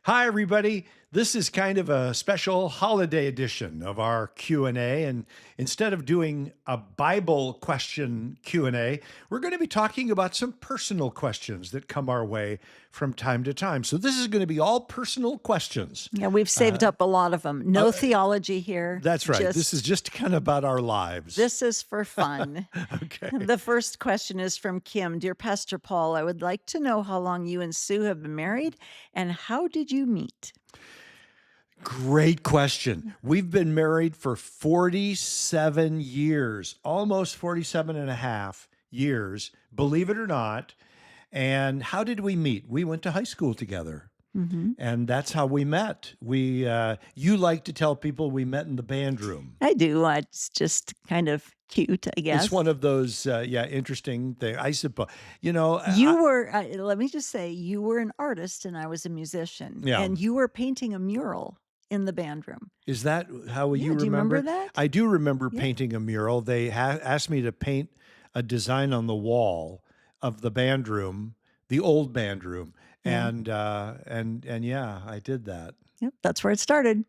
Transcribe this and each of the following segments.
Hi, everybody. This is kind of a special holiday edition of our Q&A. And instead of doing a Bible question Q&A, we're going to be talking about some personal questions that come our way from time to time. So this is going to be all personal questions. Yeah, we've saved up a lot of them. No theology here. That's right. This is just kind of about our lives. This is for fun. Okay. The first question is from Kim. Dear Pastor Paul, I would like to know how long you and Sue have been married and how did you meet? Great question. We've been married for 47 years, almost 47 and a half years, believe it or not. And how did we meet? We went to high school together. And that's how we met. You like to tell people we met in the band room. I do. It's just kind of cute, I guess. It's one of those, interesting things. I suppose, You were, let me just say, you were an artist and I was a musician. Yeah. And you were painting a mural in the band room. Is that how you do you remember remember? that? I do remember painting a mural. They asked me to paint a design on the wall of the band room, the old band room, and yeah, I did that. Yep, that's where it started.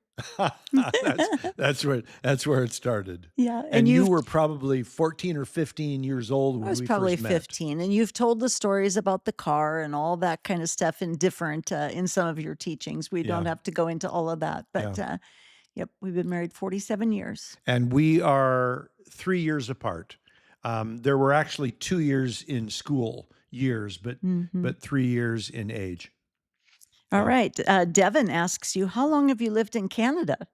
That's where it started. Yeah, And you you've were probably 14 or 15 years old when I was we probably first met. 15, and you've told the stories about the car and all that kind of stuff in different in some of your teachings. We don't Yeah. have to go into all of that, but yep, we've been married 47 years. And we are 3 years apart. There were actually 2 years in school years, but 3 years in age. All right, Devin asks you, how long have you lived in Canada?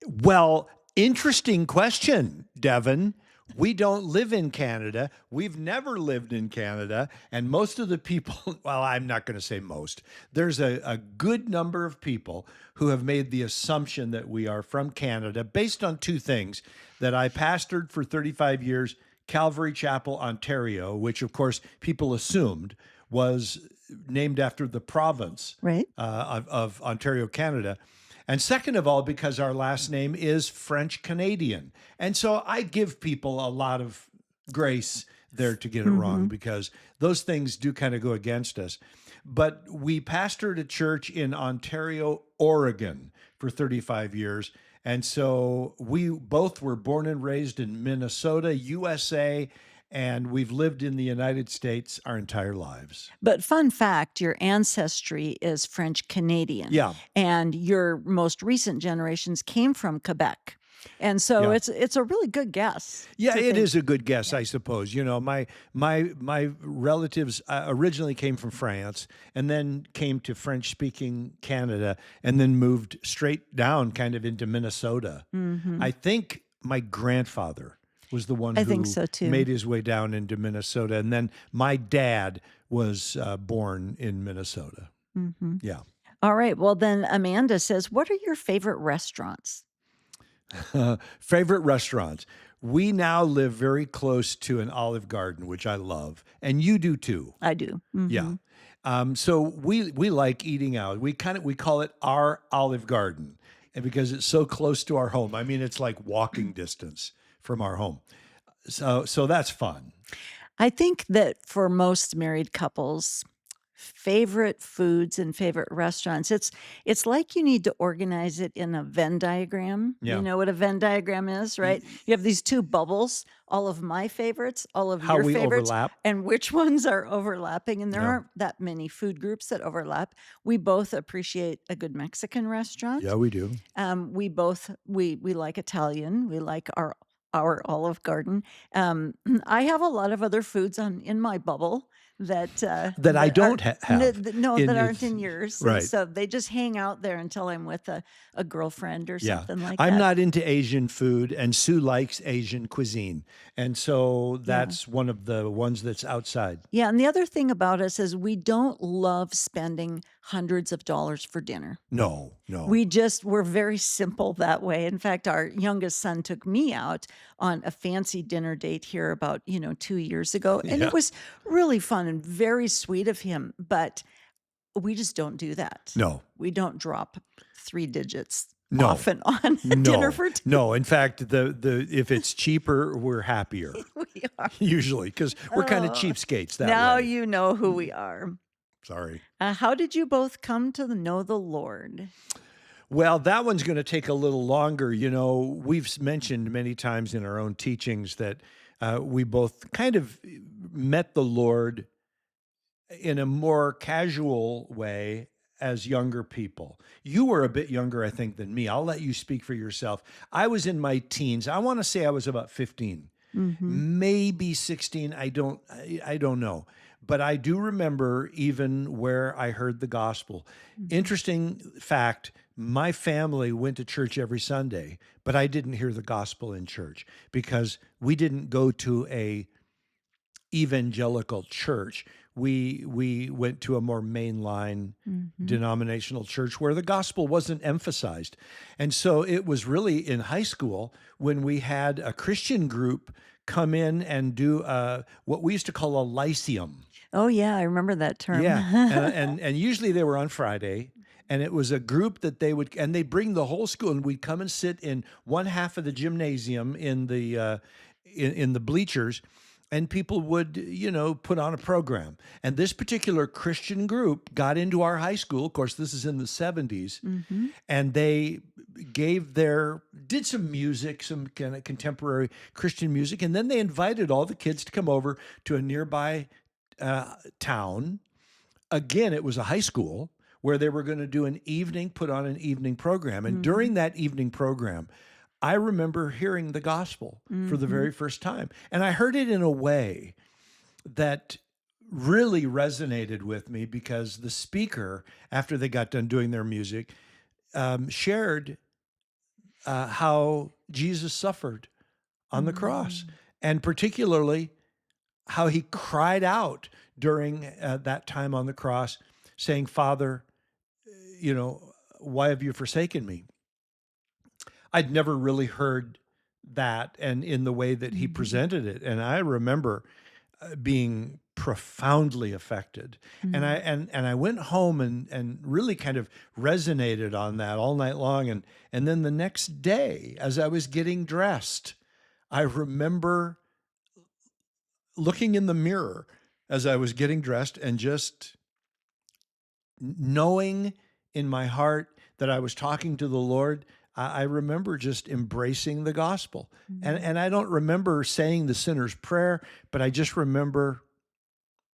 Well, interesting question, Devin. We don't live in Canada. We've never lived in Canada. And most of the people, well, I'm not going to say most, there's a good number of people who have made the assumption that we are from Canada based on two things: that I pastored for 35 years, Calvary Chapel, Ontario, which of course people assumed was named after the province Right. of Ontario, Canada. And second of all, because our last name is French Canadian. And so I give people a lot of grace there to get it wrong, because those things do kind of go against us. But we pastored a church in Ontario, Oregon for 35 years. And so we both were born and raised in Minnesota, USA, and we've lived in the United States our entire lives. But fun fact, your ancestry is French Canadian. Yeah. And your most recent generations came from Quebec. And so Yeah. it's a really good guess. Yeah, to it think- is a good guess, I suppose. You know, my relatives originally came from France and then came to French-speaking Canada and then moved straight down kind of into Minnesota. I think my grandfather was the one I who think so, too. made his way down into Minnesota. And then my dad was born in Minnesota. Yeah. All right. Well, then Amanda says, what are your favorite restaurants? Favorite restaurants. We now live very close to an Olive Garden, which I love, and you do too. I do. Yeah. So we like eating out. We call it our Olive Garden, and because it's so close to our home. I mean, it's like walking distance from our home. So that's fun. I think that for most married couples, favorite foods and favorite restaurants, it's like you need to organize it in a Venn diagram. Yeah. You know what a Venn diagram is, right? You have these two bubbles, all of my favorites, all of How your we favorites, overlap. and which ones are overlapping. And there Yeah. aren't that many food groups that overlap. We both appreciate a good Mexican restaurant. Yeah, we do. We both we like Italian. We like our Olive Garden. I have a lot of other foods in my bubble that That I don't are- have. no, in that aren't its- in yours. Right. And so they just hang out there until I'm with a girlfriend or Yeah. something like I'm that. not into Asian food, and Sue likes Asian cuisine. And so that's one of the ones that's outside. Yeah, and the other thing about us is we don't love spending hundreds of dollars for dinner. No. We're very simple that way. In fact, our youngest son took me out on a fancy dinner date here about, 2 years ago. And Yeah. it was really fun and very sweet of him. But we just don't do that. No. We don't drop 3 digits No. often on a No. dinner for two. No. In fact, the if it's cheaper, we're happier We are. usually, because we're kind of cheapskates that Now way. you know who we are. Sorry. How did you both come to know the Lord? Well, that one's going to take a little longer. You know, we've mentioned many times in our own teachings that we both kind of met the Lord in a more casual way as younger people. You were a bit younger, I think, than me. I'll let you speak for yourself. I was in my teens. I want to say I was about 15, Mhm. maybe 16. I don't know. But I do remember even where I heard the gospel. Mhm. Interesting fact, my family went to church every Sunday, but I didn't hear the gospel in church because we didn't go to a evangelical church. We went to a more mainline Mhm. denominational church where the gospel wasn't emphasized. And so it was really in high school when we had a Christian group come in and do what we used to call a lyceum. Oh, yeah, I remember that term. Yeah, and usually they were on Friday, and it was a group that they bring the whole school, and we'd come and sit in one half of the gymnasium in the bleachers, and people would put on a program. And this particular Christian group got into our high school. Of course, this is in the 70s, Mhm. and they did some music, some kind of contemporary Christian music, and then they invited all the kids to come over to a nearby town. Again, it was a high school where they were going to do put on an evening program. And Mhm. during that evening program, I remember hearing the gospel for the Mhm. very first time. And I heard it in a way that really resonated with me because the speaker, after they got done doing their music, shared how Jesus suffered on the cross, Mm. and particularly how he cried out during that time on the cross, saying, Father, why have you forsaken me? I'd never really heard that and in the way that he Mhm. presented it. And I remember being profoundly affected. And I Mm. and I went home and really kind of resonated on that all night long. And then the next day, as I was getting dressed, I remember looking in the mirror as I was getting dressed and just knowing in my heart that I was talking to the Lord. I remember just embracing the gospel. Mhm. And I don't remember saying the sinner's prayer, but I just remember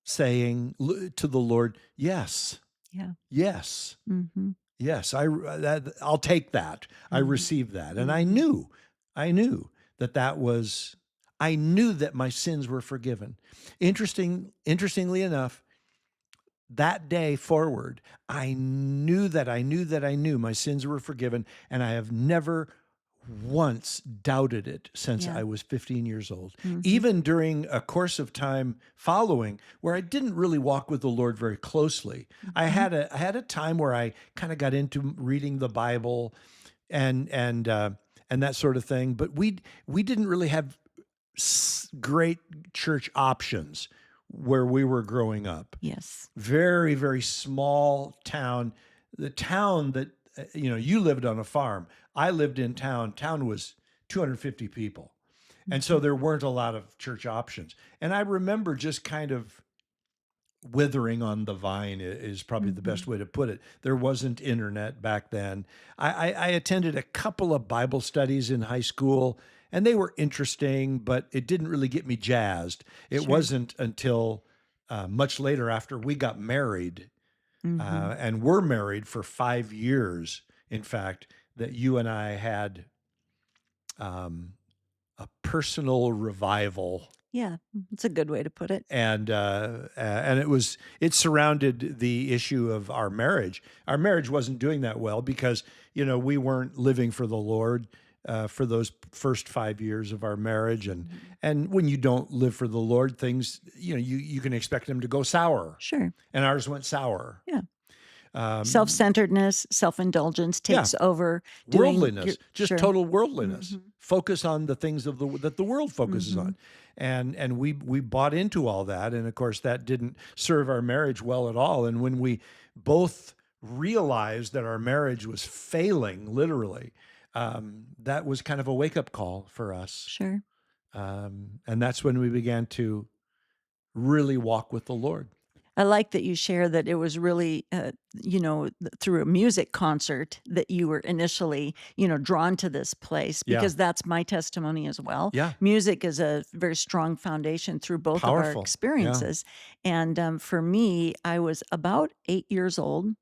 saying to the Lord, yes, Yeah. yes, Mhm. yes, I'll take that. I Mhm. received that. And Mhm. I knew that was, I knew that my sins were forgiven. Interestingly enough, that day forward, I knew my sins were forgiven, and I have never once doubted it since Yeah. I was 15 years old. Mhm. Even during a course of time following where I didn't really walk with the Lord very closely. Mhm. I had a time where I kind of got into reading the Bible and and uh and that sort of thing, but we didn't really have great church options where we were growing up. Yes. Very, very small town. The town that, you lived on a farm. I lived in town. Town was 250 people. And so Mhm. there weren't a lot of church options. And I remember just kind of withering on the vine is probably the best Mhm. way to put it. There wasn't internet back then. I attended a couple of Bible studies in high school, and they were interesting, but it didn't really get me jazzed. It Sure. wasn't until much later, after we got married, Mhm. and were married for 5 years, in fact, that you and I had um, a personal revival. Yeah, it's a good way to put it. And it surrounded the issue of our marriage. Our marriage wasn't doing that well because we weren't living for the Lord for those first 5 years of our marriage. and Mhm. and when you don't live for the Lord, things you can expect them to go sour, Sure. and ours went sour. Yeah. Um, Self-centeredness, self-indulgence yeah, takes over doing your worldliness, just sure. total worldliness. Mhm. Focus on the things that the world focuses on, Mhm. and we bought into all that, and of course that didn't serve our marriage well at all. And when we both realized that our marriage was failing, literally, that was kind of a wake up call for us, Sure. and that's when we began to really walk with the Lord. I like that you share that it was really, through a music concert that you were initially, drawn to this place, Yeah. because that's my testimony as well. Yeah. Music is a very strong foundation through both of our Powerful. Yeah. experiences. And for me, I was about 8 years old.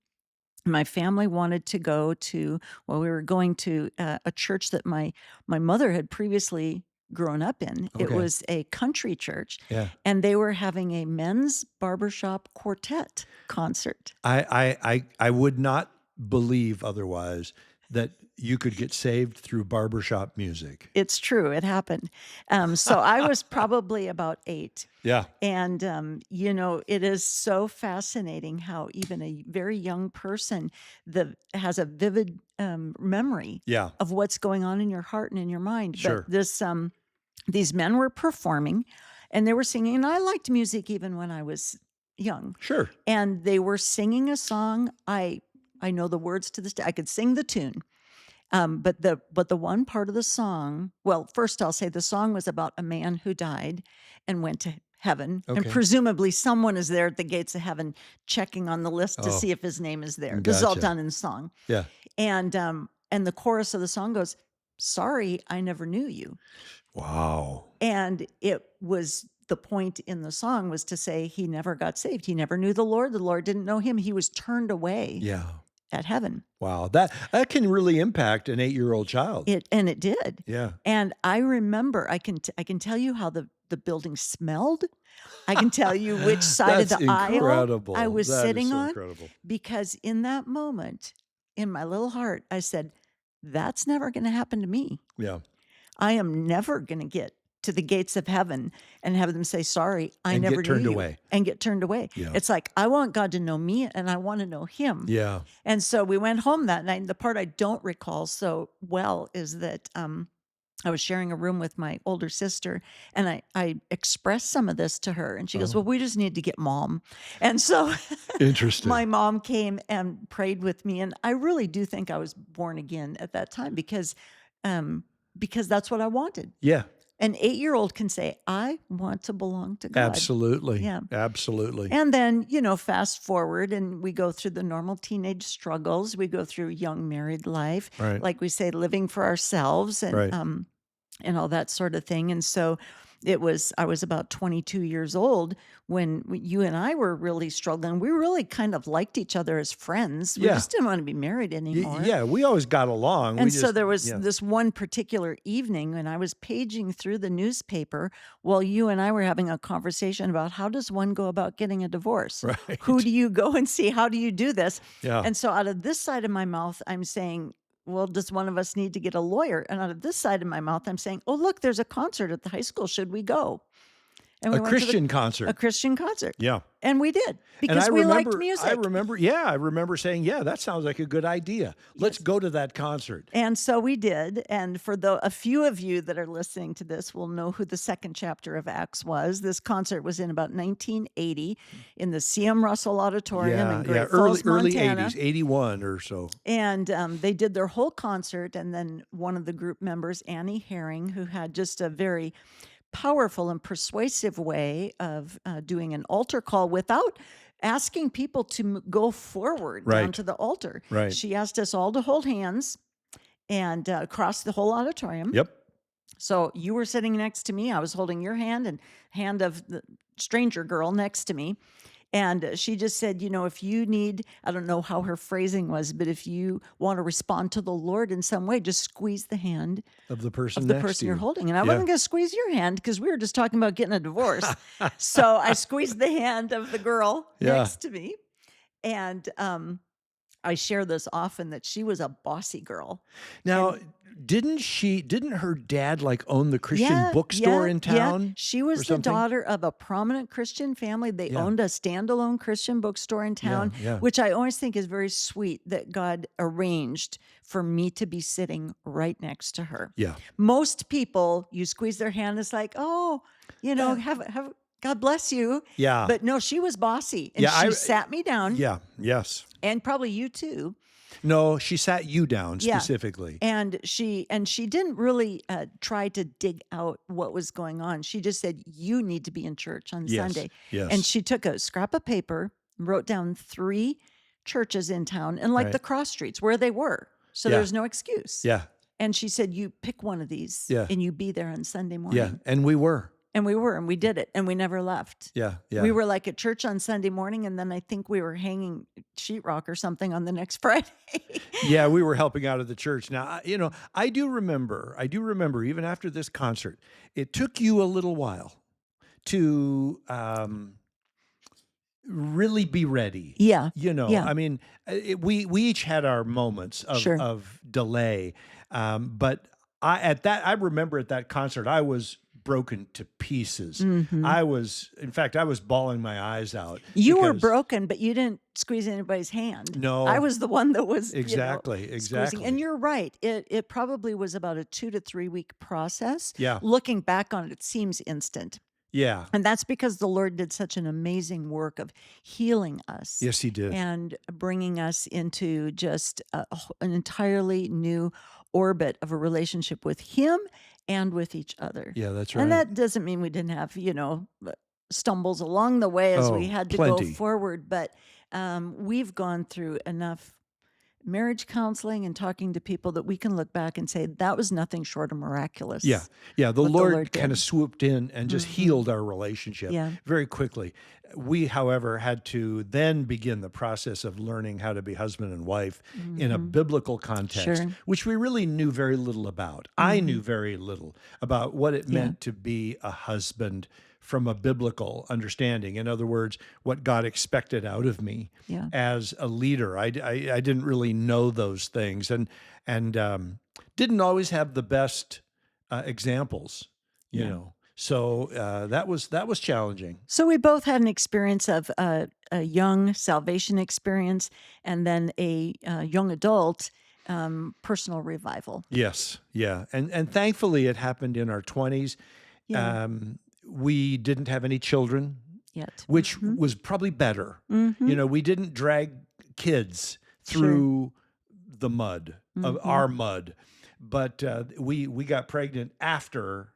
My family wanted to go to, well, we were going to a church that my mother had previously grown up in. It Okay. was a country church, Yeah. and they were having a men's barbershop quartet concert. I would not believe otherwise that you could get saved through barbershop music. It's true, it happened. So I was probably about 8. Yeah. And, it is so fascinating how even a very young person that has a vivid memory Yeah. of what's going on in your heart and in your mind. Sure. But these men were performing and they were singing, and I liked music even when I was young. Sure. And they were singing a song. I know the words to this day. I could sing the tune. But the one part of the song, well, first I'll say the song was about a man who died and went to heaven, and Okay. presumably someone is there at the gates of heaven checking on the list to Oh, see if his name is there. This is all gotcha. done in song, Yeah. and the chorus of the song goes, "Sorry, I never knew you," Wow. and it was. The point in the song was to say he never got saved. He never knew the Lord. The Lord didn't know him. He was turned away Yeah. at heaven. Wow. That can really impact an 8-year-old child. It did. Yeah. And I remember I can tell you how the building smelled. I can tell you which side of That's the aisle incredible. I was That is sitting so on, incredible. because in that moment, in my little heart, I said, "That's never gonna happen to me. Yeah. I am never gonna get to the gates of heaven and have them say, 'Sorry, I And never get knew turned you,' away. and get turned away." Yeah. It's like, I want God to know me and I wanna know him. Yeah. And so we went home that night, and the part I don't recall so well is that, I was sharing a room with my older sister, and I expressed some of this to her, and she goes, Oh, "Well, we just need to get mom." And so my interesting. mom came and prayed with me, and I really do think I was born again at that time, because that's what I wanted. Yeah. An 8-year-old can say, "I want to belong to God." Absolutely. Yeah. Absolutely. And then, fast forward and we go through the normal teenage struggles. We go through young married life, Right. like we say, living for ourselves Right. and all that sort of thing. And so I was about 22 years old when you and I were really struggling. We really kind of liked each other as friends. We Yeah. just didn't want to be married anymore. Yeah. We always got along. And We so just, there was yeah. this one particular evening when I was paging through the newspaper while you and I were having a conversation about how does one go about getting a divorce? Who Right. do you go and see? How do you do this? Yeah. And so out of this side of my mouth, I'm saying, well, does one of us need to get a lawyer? And out of this side of my mouth, I'm saying, oh, look, there's a concert at the high school. Should we go? And we A went to Christian a concert. Christian concert. Yeah. And we did And because we liked music. I remember saying, yeah, that sounds like a good idea. Let's go to that concert. And so we did. And for a few of you that are listening to this will know who the second chapter of Acts was. This concert was in about 1980 in the C.M. Russell Auditorium in Great Falls, early Montana. 80s, 81 or so. And they did their whole concert. And then one of the group members, Annie Herring, who had just a very powerful and persuasive way of doing an altar call without asking people to go forward down Right. to the altar. Right. She asked us all to hold hands and across the whole auditorium. Yep. So you were sitting next to me. I was holding your hand and hand of the stranger girl next to me. And she just said, if you need, I don't know how her phrasing was, but if you want to respond to the Lord in some way, just squeeze the hand Of the person of the next to person you're you. holding. And I Yeah. wasn't going to squeeze your hand because we were just talking about getting a divorce. So I squeezed the hand of the girl Yeah. next to me. And I share this often that she was a bossy girl. Now, didn't her dad like own the Christian bookstore in town? Yeah. She was the something? daughter of a prominent Christian family. They Yeah. owned a standalone Christian bookstore in town, yeah. which I always think is very sweet that God arranged for me to be sitting right next to her. Yeah. Most people, you squeeze their hand, it's like, oh, have God bless you. Yeah. But no, she was bossy, and Yeah, she sat me down. Yeah. Yes. and probably you too. No, she sat you down Yeah. specifically. And she didn't really try to dig out what was going on. She just said, "You need to be in church on Yes, Sunday." And yes, she took a scrap of paper, wrote down 3 churches in town and like the right. cross streets where they were. So Yeah, there's no excuse. yeah, And she said, "You pick one of these yeah, and you be there on Sunday yeah. morning." And we were. And we were, and we did it, and we never left. Yeah, We yeah. were like at church on Sunday morning, and then I think we were hanging sheetrock or something on the next Friday. Yeah, we were helping out at the church. Now, I do remember, even after this concert, it took you a little while to really be ready. Yeah. Yeah. I mean, we each had our moments Sure. of delay, but I remember at that concert I was broken to pieces. Mhm. In fact, I was bawling my eyes out You were because broken, but you didn't squeeze anybody's hand. I no, was the one that was, exactly, squeezing. And exactly, you're right. It probably was about a 2 to 3 week process. yeah, Looking back on it, it seems instant. yeah, And that's because the Lord did such an amazing work of healing us yes, he did. and bringing us into just an entirely new orbit of a relationship with Him and with each other. Yeah, that's And right. that doesn't mean we didn't have, stumbles along the way as we Oh, had to go plenty. forward, but we've gone through enough marriage counseling and talking to people that we can look back and say that was nothing short of miraculous. Yeah, yeah. The what the Lord Lord kind of did. swooped in and just healed our relationship Yeah. very quickly. We, however, had to then begin the process of learning how to be husband and wife in a biblical context, Sure. which we really knew very little about. I knew very little about what it Yeah. meant to be a husband from a biblical understanding. In other words, what God expected out of me Yeah. as a leader. I didn't really know those things, and didn't always have the best examples, Yeah. So that was challenging. So we both had an experience of a young salvation experience and then a young adult personal revival. Yes, yeah, and thankfully it happened in our 20s. Yeah. We didn't have any children, Yet. which was probably better. Mm-hmm. We didn't drag kids Sure. through the mud of our mud, but we got pregnant after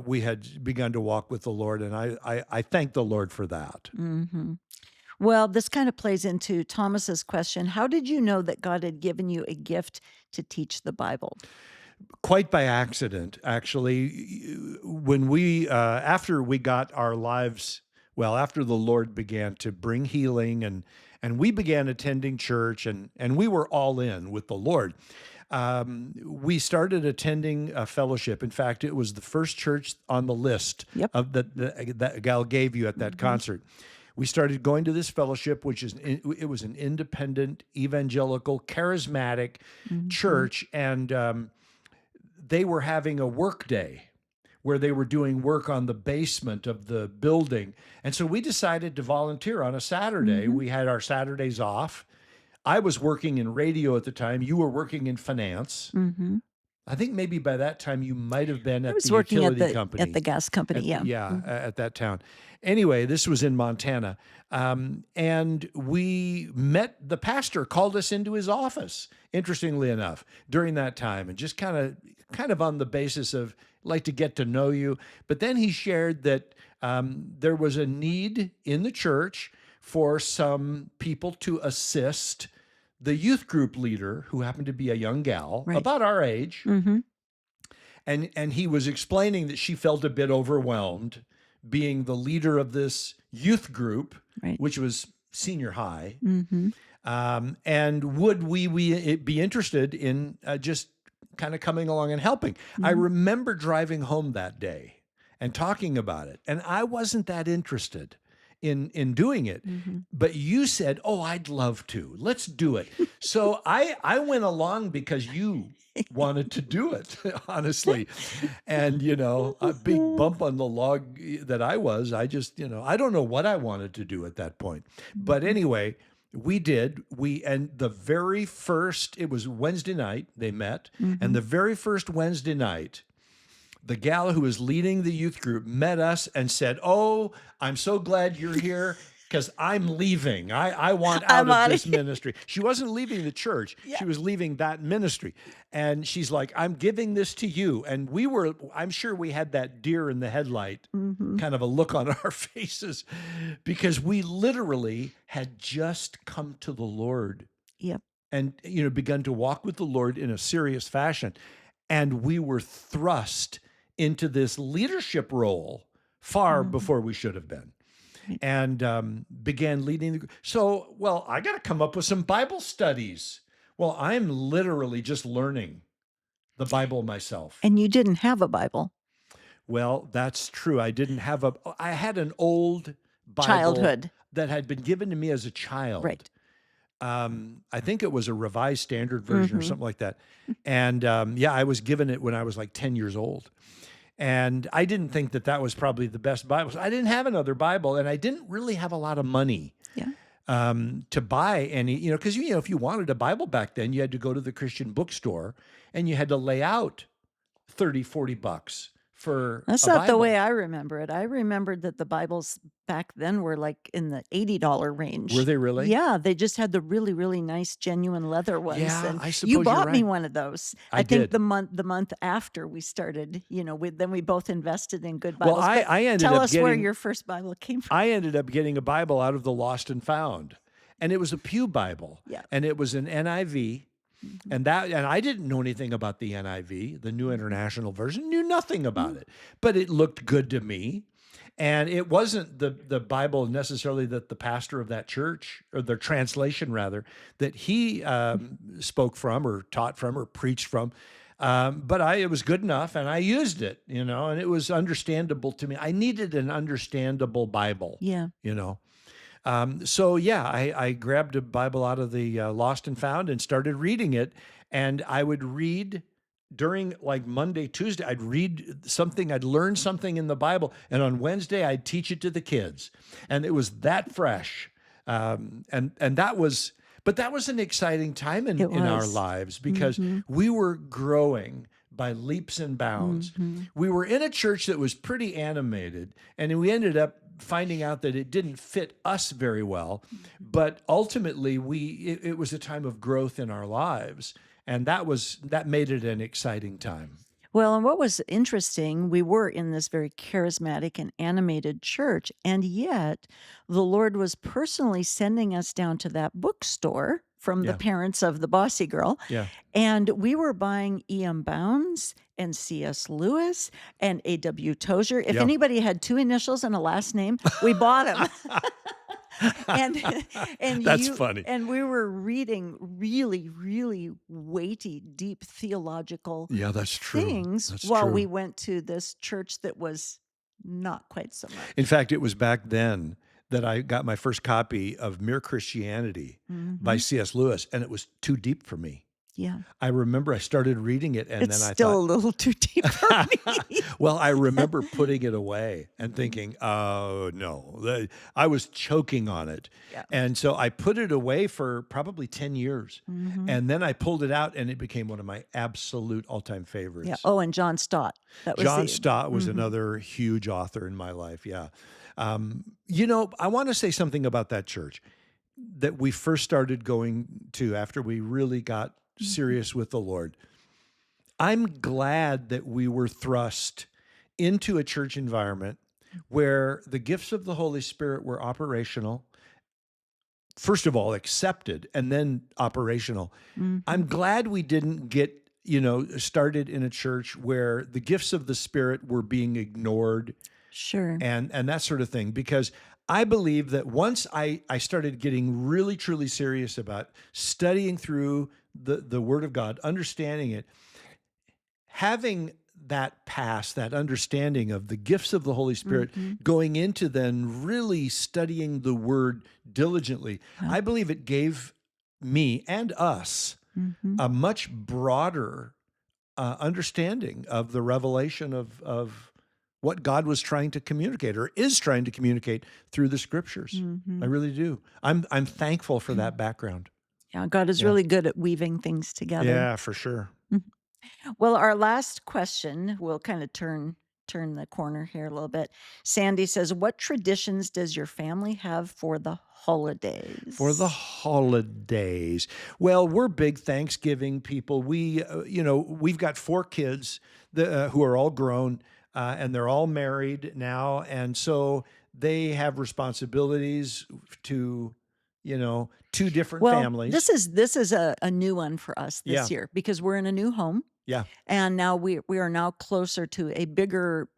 we had begun to walk with the Lord, and I thank the Lord for that. Mm-hmm. Well, this kind of plays into Thomas's question. How did you know that God had given you a gift to teach the Bible? Quite by accident, actually. When we after we got our lives, well, after the Lord began to bring healing and we began attending church and we were all in with the Lord. We started attending a fellowship. In fact, it was the first church on the list Yep. of that Gal gave you at that concert. We started going to this fellowship, it was an independent, evangelical, charismatic church, and they were having a work day where they were doing work on the basement of the building. And so we decided to volunteer on a Saturday. We had our Saturdays off. I was working in radio at the time. You were working in finance. Mm-hmm. I think maybe by that time you might have been I at was the working utility company. at the gas company. Yeah. Yeah, at that town. Anyway, this was in Montana. And we met, the pastor called us into his office, interestingly enough, during that time, and just kind of on the basis of like to get to know you. But then he shared that there was a need in the church for some people to assist the youth group leader, who happened to be a young gal, Right. about our age. Mm-hmm. And he was explaining that she felt a bit overwhelmed being the leader of this youth group, Right. which was senior high. Mm-hmm. And would we be interested in just kind of coming along and helping? I remember driving home that day and talking about it, and I wasn't that interested in doing it. But you said, "Oh, I'd love to. Let's do it." So I went along because you wanted to do it, honestly. And, a big bump on the log that I just, I don't know what I wanted to do at that point. But anyway, we did. And the very first, it was Wednesday night, they met. And the very first Wednesday night, the gal who was leading the youth group met us and said, "Oh, I'm so glad you're here. because I'm leaving. I want out I'm of out of this here. ministry. She wasn't leaving the church. Yeah. She was leaving that ministry. And she's like, I'm giving this to you. And I'm sure we had that deer in the headlight Mm-hmm. kind of a look on our faces because we literally had just come to the Lord Yep. and, begun to walk with the Lord in a serious fashion. And we were thrust into this leadership role far Mm-hmm. before we should have been, Right. and began leading the. So, well, I got to come up with some Bible studies. Well, I'm literally just learning the Bible myself. And you didn't have a Bible. Well, that's true. I had an old Bible Childhood. that had been given to me as a child. Right. I think it was a Revised Standard Version or Mm-hmm. something like that. And yeah, I was given it when I was like 10 years old. And I didn't think that that was probably the best Bible. So I didn't have another Bible, and I didn't really have a lot of money Yeah. to buy any, because, if you wanted a Bible back then, you had to go to the Christian bookstore and you had to lay out 30, 40 bucks for That's a not the Bible. way I remember it. I remembered that the Bibles back then were like in the $80 range. Were they really? Yeah, they just had the really, really nice genuine leather ones. Yeah, And I suppose you you're bought me right. one of those. I think did. the month after we started, then we both invested in good Well, Bibles. But I ended tell up us where getting your first Bible came from. I ended up getting a Bible out of the Lost and Found, and it was a Pew Bible, Yeah. and it was an NIV. Mhm. And I didn't know anything about the NIV, the New International Version, knew nothing about it, but it looked good to me. And it wasn't the Bible necessarily that the pastor of that church, or their translation rather, that he spoke from or taught from or preached from. But it was good enough, and I used it, and it was understandable to me. I needed an understandable Bible, Yeah. So yeah, I grabbed a Bible out of the Lost and Found and started reading it. And I would read during like Monday, Tuesday, I'd read something, I'd learn something in the Bible. And on Wednesday, I'd teach it to the kids. And it was that fresh. And but that was an exciting time It in our was. lives because Mhm. we were growing by leaps and bounds. Mhm. We were in a church that was pretty animated, and we ended up finding out that it didn't fit us very well. But ultimately, it was a time of growth in our lives, and that made it an exciting time. Well, and what was interesting, we were in this very charismatic and animated church, and yet the Lord was personally sending us down to that bookstore from the Yeah. parents of the bossy girl, Yeah. and we were buying E.M. Bounds and C.S. Lewis and A.W. Tozier. If Yeah. anybody had two initials and a last name, we bought them. and and That's funny. and we were reading really, really weighty, deep theological Yeah, that's true. things That's while true. we went to this church that was not quite so much. In fact, it was back then that I got my first copy of Mere Christianity by Mhm. C.S. Lewis, and it was too deep for me. Yeah. I remember I started reading it, and It's then I still a thought, little too deep for me. well, I remember putting it away and thinking, oh no, I was choking on it. Yeah. And so I put it away for probably 10 years. Mhm. And then I pulled it out, and it became one of my absolute all-time favorites. Yeah. Oh, and John Stott. That was John the Stott was Mhm. another huge author in my life. Yeah. I want to say something about that church that we first started going to after we really got serious with the Lord. I'm glad that we were thrust into a church environment where the gifts of the Holy Spirit were operational, first of all, accepted, and then operational. Mhm. I'm glad we didn't get, started in a church where the gifts of the Spirit were being ignored Sure. and that sort of thing, because I believe that once I started getting really, truly serious about studying through the Word of God, understanding it, having that understanding of the gifts of the Holy Spirit, Mhm. going into then really studying the Word diligently, Yeah. I believe it gave me and us Mhm. a much broader understanding of the revelation of what God was trying to communicate or is trying to communicate through the scriptures. I Mhm. really do. I'm thankful for that background. Yeah, God is Yeah. really good at weaving things together. Yeah, for sure. Mhm. Well, our last question will kind of turn turn the corner here a little bit. Sandy says, "What traditions does your family have for the For the holidays?" holidays. Well, we're big Thanksgiving people. We've got 4 kids who are all grown, and they're all married now. And so they have responsibilities to, 2 different Well, this families. is this is a new one for us Yeah. this year because we're in a new home. Yeah. And now we are now closer to a bigger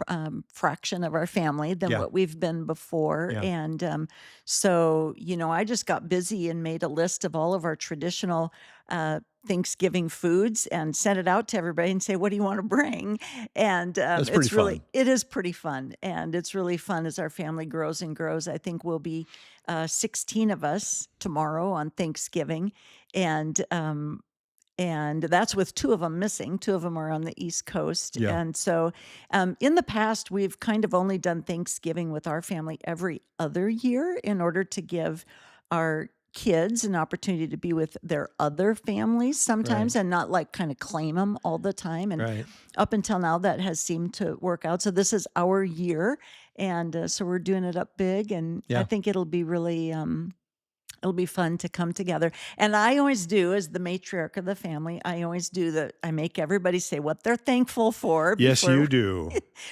fraction of our family than Yeah. what we've been before. Yeah. And so, I just got busy and made a list of all of our traditional Thanksgiving foods and sent it out to everybody and say, "What do you want to bring?" And That's pretty fun. it is pretty fun. And it's really fun as our family grows and grows. I think we'll be 16 of us tomorrow on Thanksgiving. And that's with 2 of them missing. 2 of them are on the East Coast. Yeah. And so, in the past, we've kind of only done Thanksgiving with our family every other year in order to give our kids an opportunity to be with their other families sometimes Right. and not like kind of claim them all the time. And Right. up until now, that has seemed to work out. So this is our year. And so we're doing it up big. And I Yeah. think it'll be really, it'll be fun to come together. And I always do, as the matriarch of the family, I make everybody say what they're thankful for Yes, before you do.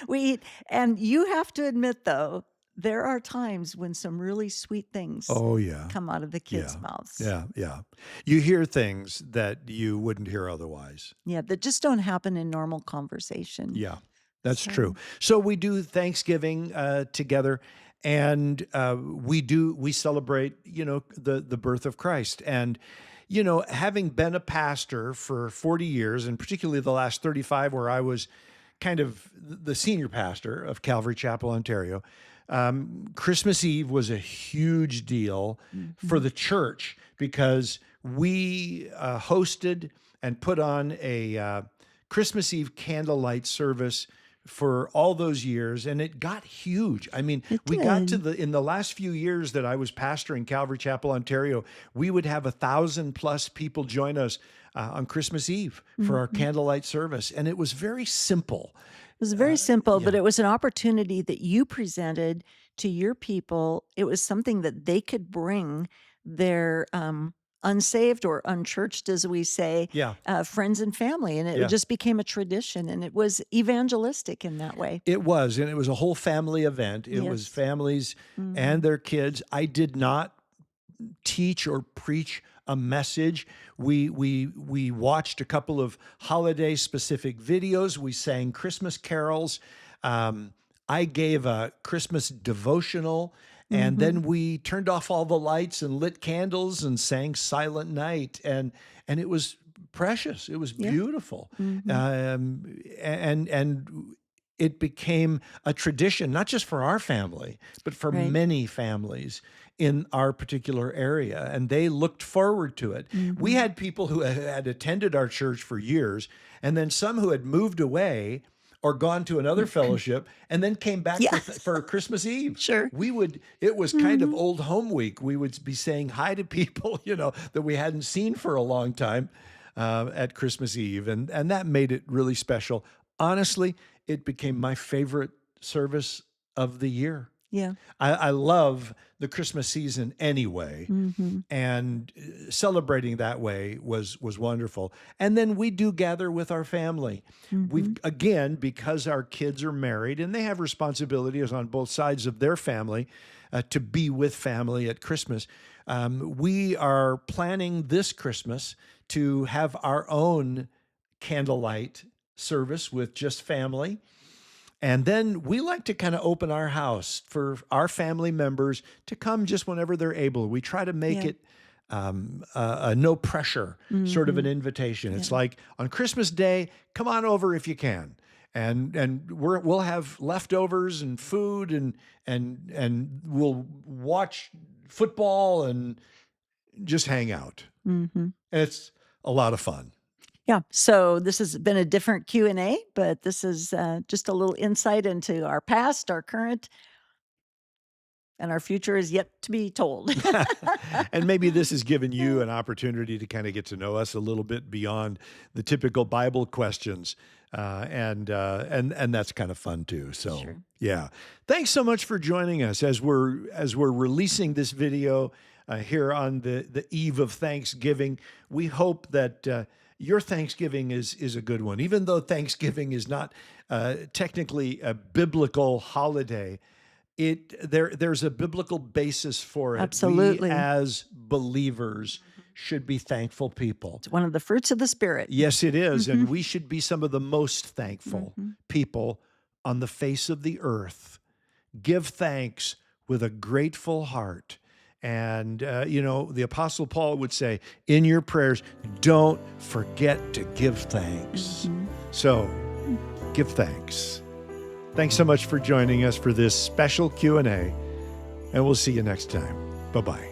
we eat. And you have to admit, though, there are times when some really sweet things Oh, yeah. come out of the kids' Yeah. mouths. Yeah. Yeah. You hear things that you wouldn't hear otherwise. Yeah, that just don't happen in normal conversation. Yeah, that's So, true. So we do Thanksgiving together, and we celebrate, the birth of Christ. And having been a pastor for 40 years, and particularly the last 35, where I was kind of the senior pastor of Calvary Chapel, Ontario. Christmas Eve was a huge deal for mhm. the church because we hosted and put on a Christmas Eve candlelight service for all those years, and it got huge. I mean, It we got to did. in the last few years that I was pastoring Calvary Chapel, Ontario, we would have 1,000+ people join us on Christmas Eve for our Mhm. candlelight service, and it was very simple. It was very simple, but Yeah, it was an opportunity that you presented to your people. It was something that they could bring their unsaved or unchurched, as we say, yeah, friends and family. And it yeah. just became a tradition and it was evangelistic in that way. It was, and it was a whole family event. It was Yes. families and Hmm. their kids. I did not teach or preach a message. We watched a couple of holiday specific videos. We sang Christmas carols. Um, I gave a Christmas devotional, and Hmm. then we turned off all the lights and lit candles and sang Silent Night, and it was precious. It was Yeah. beautiful, Hmm. and it became a tradition, not just for our family, but for Right. many families in our particular area, and they looked forward to it. We Hmm. had people who had attended our church for years, and then some who had moved away or gone to another fellowship and then came back Yeah. for Christmas Eve. Sure. It was kind of Hmm. old home week. We would be saying hi to people, that we hadn't seen for a long time at Christmas Eve, and that made it really special. Honestly, it became my favorite service of the year. Yeah. I love the Christmas season anyway, Hmm. and celebrating that way was wonderful. And then we do gather with our family. We've Hmm. again, because our kids are married and they have responsibilities on both sides of their family to be with family at Christmas. We are planning this Christmas to have our own candlelight service with just family. And then we like to kind of open our house for our family members to come just whenever they're able. We try to make Yeah. it a no pressure sort of Hmm. an invitation. It's Yeah. like on Christmas Day, come on over if you can, and we'll have leftovers and food, and we'll watch football and just hang out. Hmm. And it's a lot of fun. Yeah. So this has been a different Q&A, but this is just a little insight into our past, our current, and our future is yet to be told. And maybe this has given you an opportunity to kind of get to know us a little bit beyond the typical Bible questions. And that's kind of fun too. So Sure. yeah, thanks so much for joining us as we're releasing this video here on the eve of Thanksgiving. We hope that your Thanksgiving is a good one, even though Thanksgiving is not technically a biblical holiday. There's a biblical basis for it. Absolutely. We as believers should be thankful people. It's one of the fruits of the Spirit. Yes, it is. And we should be some of the most thankful people on the face of the earth. Give thanks with a grateful heart. And, the Apostle Paul would say, in your prayers, don't forget to give thanks. So give thanks. Thanks so much for joining us for this special Q&A, and we'll see you next time. Bye-bye.